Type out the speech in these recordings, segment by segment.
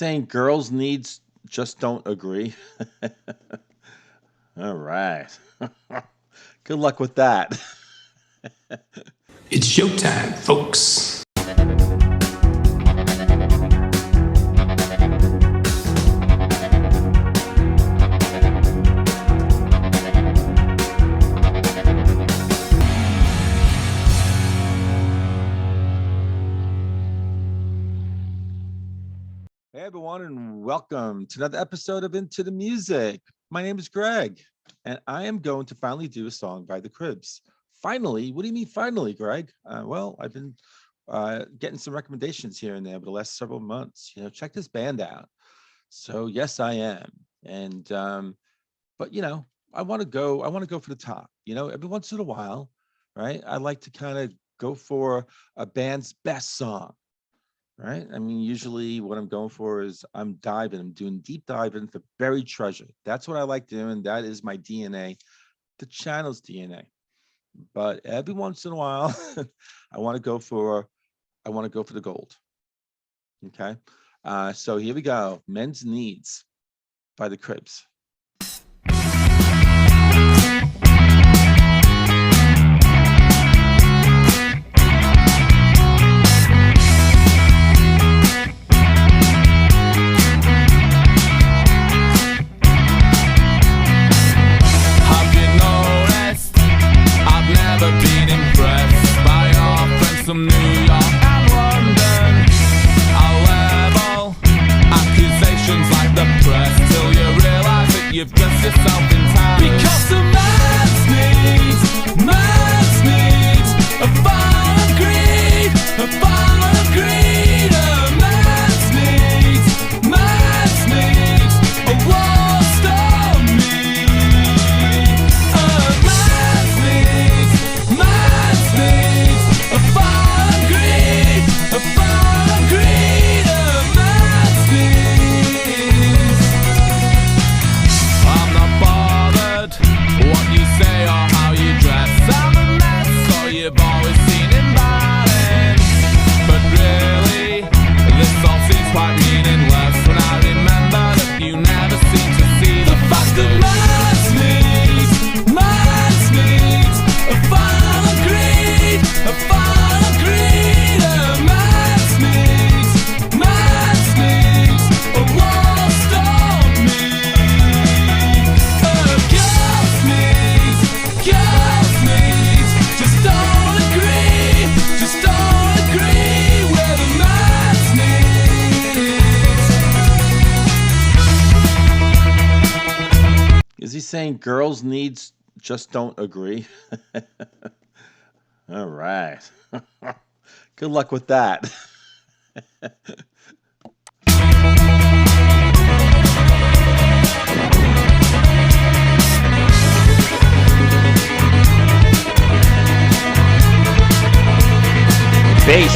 saying girls' needs just don't agree? All right. Good luck with that. It's showtime, folks. Hey, everyone, and welcome to another episode of Into the Music. My name is Greg, and I am going to finally do a song by the CRIBS. Finally? What do you mean finally, Greg? Well, I've been getting some recommendations here and there over the last several months. Check this band out. So yes, I am. And but I want to go. I want to go for the top. Every once in a while, right? I like to kind of go for a band's best song. Right. I mean, usually what I'm going for is I'm doing deep diving for buried treasure. That's what I like doing. That is my DNA, the channel's DNA. But every once in a while, I want to go for the gold. Okay. So here we go. Men's Needs by the CRIBS. From New York and London, I'll level accusations like the press till you realize that you've dressed yourself in time. Because a man's needs a fallen greed, a fallen greed. A man's needs a lost on me. A man's needs a fallen greed, a fallen greed. A man's needs. I'm not bothered what you say or how you dress. I'm a mess, so you've always seen imbalance. But really, this all seems quite meaningless when I remember that you never seem to see the fact that man's needs a fallen greed, a fallen greed. A man's needs a lost on me. A girl's needs just don't agree with a man's needs. Is he saying girls' needs just don't agree? All right. Good luck with that. Bass.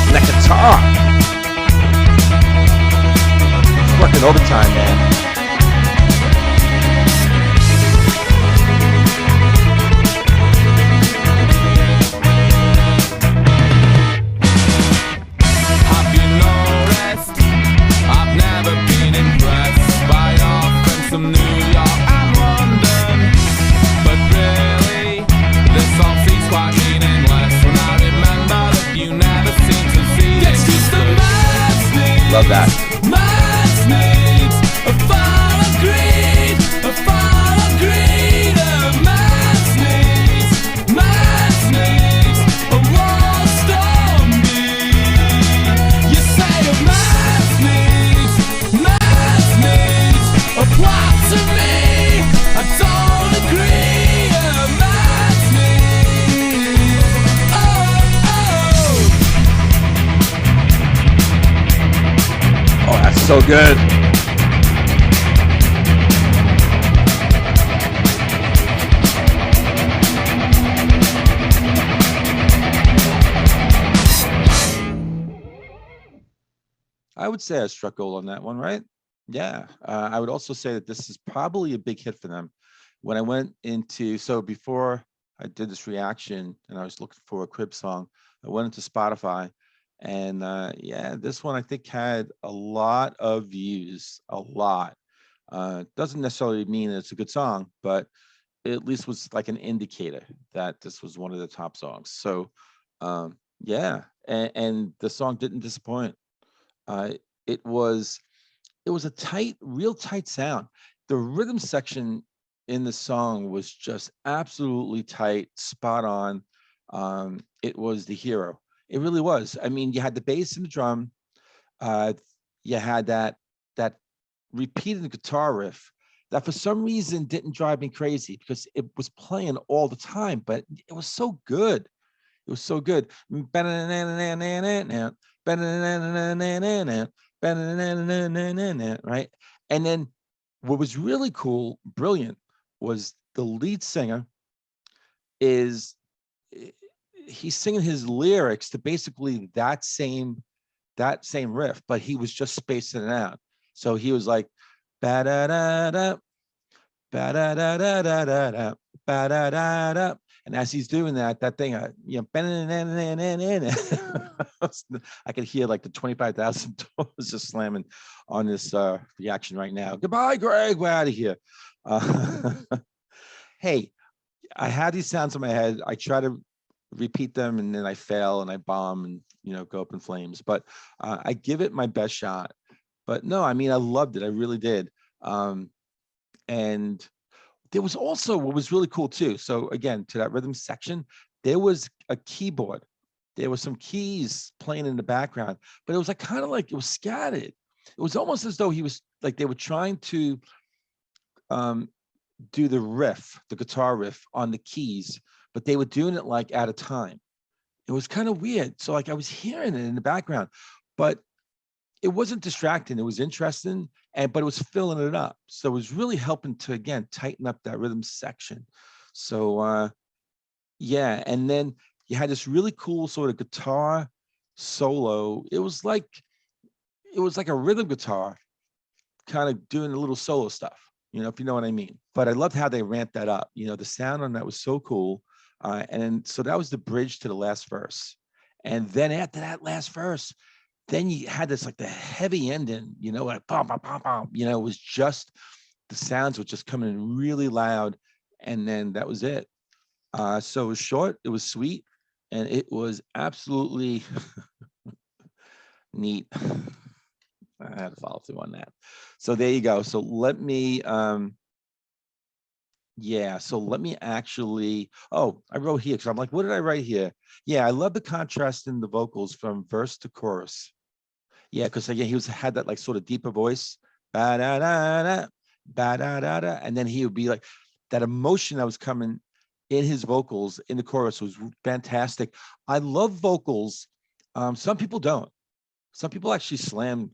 And that guitar. It's working overtime, man. Have you noticed? I've never been impressed by your friends from New York and London. But really, this all seems quite meaningless when I remember that you never seem to see it. It's just a man's needs. Love that. Man's needs a fallen greed, a fallen greed. A man's needs a lost on me. You say a man's needs apply to me. I don't agree. A man's needs, Oh, that's so good. I would say I struck gold on that one, right? Yeah. I would also say that this is probably a big hit for them. When I went into, so before I did this reaction and I was looking for a CRIBS song, I went into Spotify And yeah, this one I think had a lot of views, a lot. Doesn't necessarily mean it's a good song, but it at least was like an indicator that this was one of the top songs. So yeah, and the song didn't disappoint. Uh, it was it was a tight, real tight sound. The rhythm section in the song was just absolutely tight, spot on. It was the hero. It really was. I mean, you had the bass and the drum. Uh, you had that repeated guitar riff that for some reason didn't drive me crazy because it was playing all the time, but it was so good. It was so good. Right? And then what was really cool, brilliant, was the lead singer is he's singing his lyrics to basically that same riff, but he was just spacing it out. So he was like, ba da da da, ba da da da da da da, ba da da da. And as he's doing that, that thing, you know, I could hear like the 25,000 doors just slamming on this reaction right now. Goodbye, Greg. We're out of here. Hey, I have these sounds in my head. I try to repeat them and then I fail and I bomb and go up in flames. But I give it my best shot. But no, I mean I loved it. I really did. And there was also what was really cool too. So again, to that rhythm section, there was a keyboard. There was some keys playing in the background, but it was like kind of like it was scattered. It was almost as though he was like they were trying to do the riff, the guitar riff on the keys, but they were doing it like at a time. It was kind of weird. So like I was hearing it in the background, but it wasn't distracting. It was interesting, but it was filling it up. So it was really helping to again tighten up that rhythm section. So yeah, and then you had this really cool sort of guitar solo. It was like a rhythm guitar kind of doing a little solo stuff, if you know what I mean. But I loved how they ramped that up. The sound on that was so cool. And then, so that was the bridge to the last verse. And then after that last verse, then you had this like the heavy ending, like pom, pom, pom, pom, it was just, the sounds were just coming in really loud. And then that was it. So it was short, it was sweet, and it was absolutely neat. I had to follow through on that. So there you go. So let me, so let me actually, I wrote here because I'm like, what did I write here? Yeah, I love the contrast in the vocals from verse to chorus. Yeah, because again, he had that like sort of deeper voice, ba da da da, ba da da da, and then he would be like that emotion that was coming in his vocals in the chorus was fantastic. I love vocals. Some people don't. Some people actually slam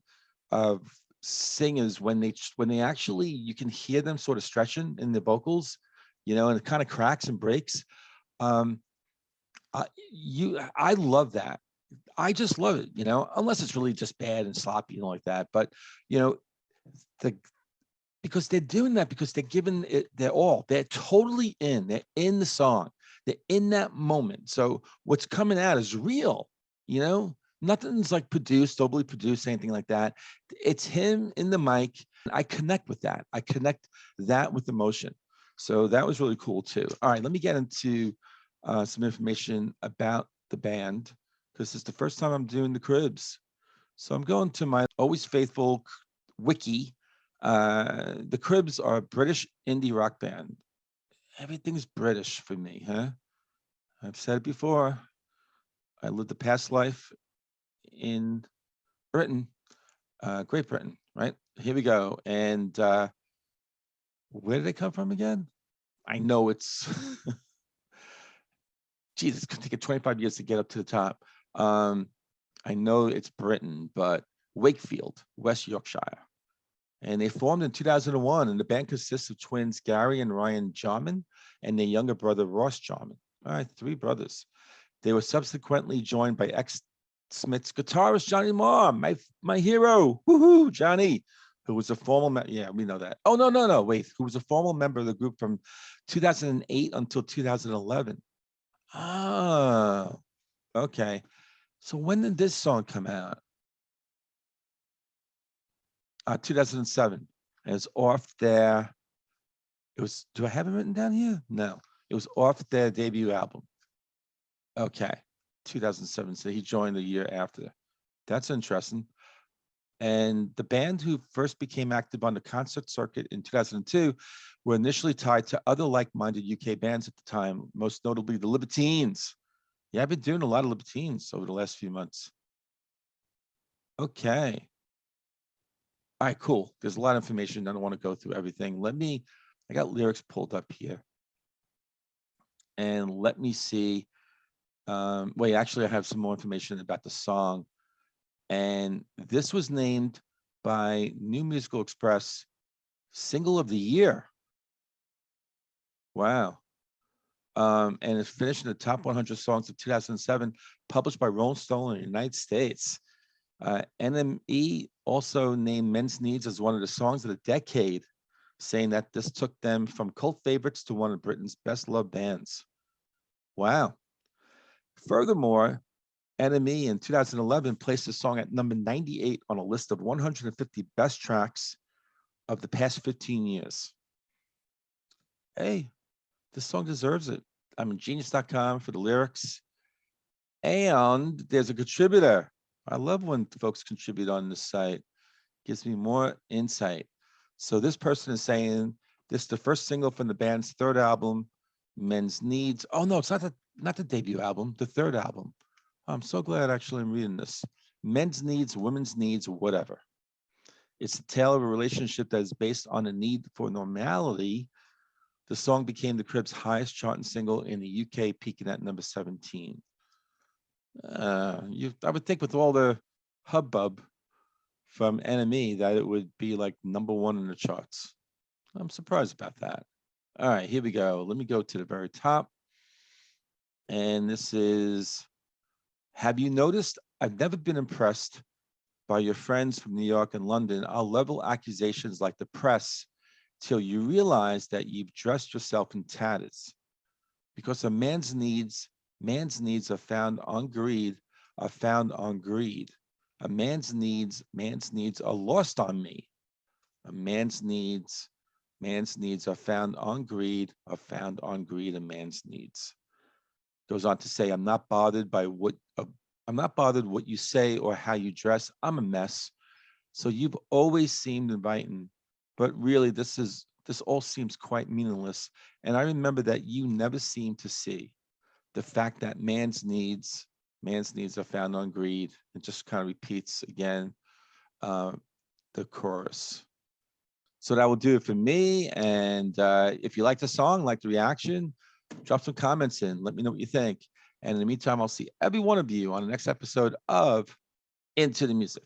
singers when they actually, you can hear them sort of stretching in the vocals, and it kind of cracks and breaks. I love that. I just love it, unless it's really just bad and sloppy, like that. But the because they're doing that because they're giving it their all. They're totally in. They're in the song. They're in that moment. So what's coming out is real. Nothing's like produced, overly produced, anything like that. It's him in the mic. I connect with that. I connect that with emotion. So that was really cool too. All right, let me get into some information about the band because it's the first time I'm doing the Cribs. So I'm going to my always faithful wiki. The Cribs are a British indie rock band. Everything's British for me, huh? I've said it before. I lived a past life in Britain, Great Britain, right? Here we go. And where did they come from again? I know it's, geez, it's gonna take it 25 years to get up to the top. I know it's Britain, but Wakefield, West Yorkshire. And they formed in 2001, and the band consists of twins Gary and Ryan Jarman and their younger brother Ross Jarman. All right, 3 brothers. They were subsequently joined by ex-Smiths guitarist Johnny Marr, my hero, woohoo, Johnny, who was a formal yeah, we know that. Oh no, wait, who was a formal member of the group from 2008 until 2011. Ah, okay. So when did this song come out? 2007. And it's off their, it was, do I have it written down here? No, it was off their debut album. Okay, 2007. So he joined the year after. That's interesting. And the band who first became active on the concert circuit in 2002 were initially tied to other like-minded UK bands at the time, most notably the Libertines. Yeah, I've been doing a lot of Libertines over the last few months. Okay. All right, cool. There's a lot of information. I don't want to go through everything. I got lyrics pulled up here. And let me see. Wait, actually, I have some more information about the song. And this was named by New Musical Express Single of the Year. Wow. And it's finished in the top 100 songs of 2007, published by Rolling Stone in the United States. NME also named Men's Needs as one of the songs of the decade, saying that this took them from cult favorites to one of Britain's best loved bands. Wow. Furthermore, NME in 2011 placed the song at number 98 on a list of 150 best tracks of the past 15 years. Hey, this song deserves it. I'm in genius.com for the lyrics. And there's a contributor. I love when folks contribute on this site. Gives me more insight. So this person is saying this is the first single from the band's third album, Men's Needs. Oh no, it's not the debut album, the third album. I'm so glad actually I'm reading this. Men's Needs, Women's Needs, whatever. It's a tale of a relationship that is based on a need for normality. The song became the Cribs' highest charting single in the UK, peaking at number 17. I would think with all the hubbub from NME that it would be like number one in the charts. I'm surprised about that. All right, here we go. Let me go to the very top. And this is, have you noticed I've never been impressed by your friends from New York and London? I'll level accusations like the press till you realize that you've dressed yourself in tatters. Because a man's needs are found on greed. A man's needs are lost on me. A man's needs are found on greed, a man's needs. Goes on to say, I'm not bothered what you say or how you dress. I'm a mess. So you've always seemed inviting, but really this all seems quite meaningless. And I remember that you never seem to see the fact that man's needs are found on greed. It just kind of repeats again the chorus. So that will do it for me. And if you like the song, like the reaction, drop some comments in. Let me know what you think. And in the meantime, I'll see every one of you on the next episode of Into the Music.